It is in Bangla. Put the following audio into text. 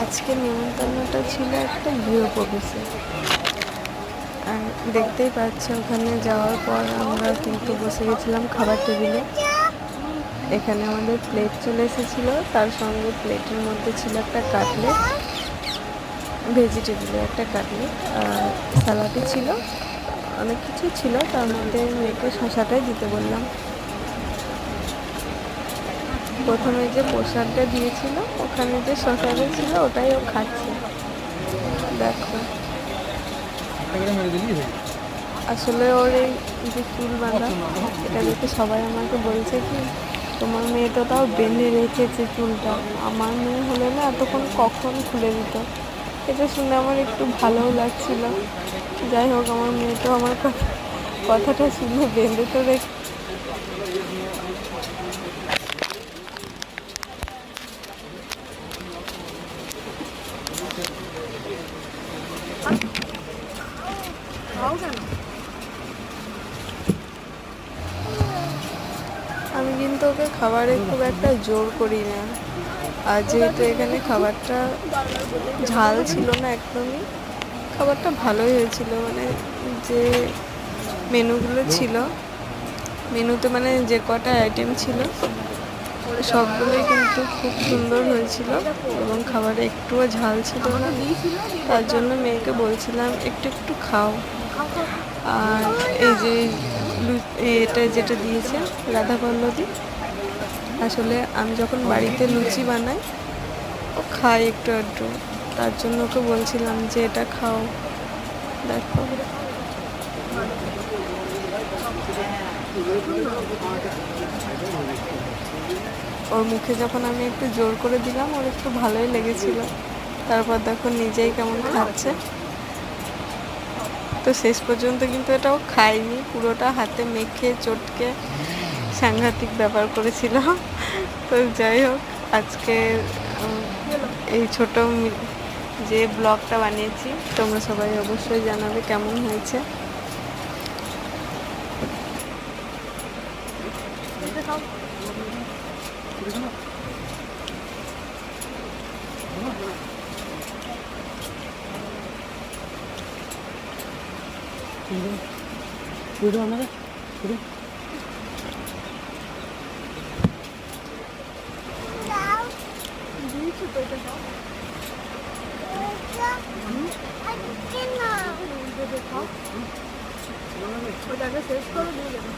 আজকে নিমন্ত্রণটা ছিল একটা গৃহপ্রবেশে। আর দেখতেই পাচ্ছ ওখানে যাওয়ার পর আমরা কিন্তু বসে গেছিলাম খাবার টেবিলে। এখানে আমাদের প্লেট চলে এসেছিলো, তার সঙ্গে প্লেটের মধ্যে ছিল একটা কাটলেট, ভেজিটেবলের একটা কাটলেট, আর স্যালাডই ছিল, অনেক কিছু ছিল। তার মধ্যে মেয়েকে শশাটাই দিতে বললাম। প্রথমে যে প্রসাদটা দিয়েছিল ওখানে যে শশাটা ছিল ওটাই ও খাচ্ছে। দেখো আসলে ওর এই যে চুল বাঁধা, এটা দেখে সবাই আমাকে বলছে কি তোমার মেয়ে তো তাও বেঁধে রেখেছে চুলটা, আমার মেয়ে হলে না এতক্ষণ কখন খুলে দিত। এটা শুনে আমার একটু ভালোও লাগছিল। যাই হোক, আমার মেয়ে তো আমার কথাটা শুনে বেঁধে তো রেখে। আমি কিন্তু ওকে খাবারে খুব একটা জোর করি না। আর যেহেতু এখানে খাবারটা ঝাল ছিল না একদমই, খাবারটা ভালোই হয়েছিল। মানে যে মেনুগুলো ছিল, মেনুতে মানে যে কটা আইটেম ছিল সবগুলোই কিন্তু খুব সুন্দর হয়েছিল এবং খাবারে একটুও ঝাল ছিল না। তার জন্য মেয়েকে বলছিলাম একটু একটু খাও। আর এই যে এটা যেটা দিয়েছে রাধা পল্লবী, আসলে আমি যখন বাড়িতে লুচি বানাই ও খাই একটু একটু, তার জন্য ওকে বলছিলাম যে এটা খাও। দেখো ওর মুখে যখন আমি একটু জোর করে দিলাম ওর একটু ভালোই লেগেছিল। তারপর দেখো নিজেই কেমন খাচ্ছে। তো শেষ পর্যন্ত কিন্তু এটাও খাইনি, পুরোটা হাতে মেখে চটকে সাংঘাতিক ব্যাপার করেছিল। তো যাই হোক, আজকে এই ছোট যে ব্লগটা বানিয়েছি তোমরা সবাই অবশ্যই জানাবে কেমন হয়েছে। ওটাকে শেষ করে দিয়ে দেবো।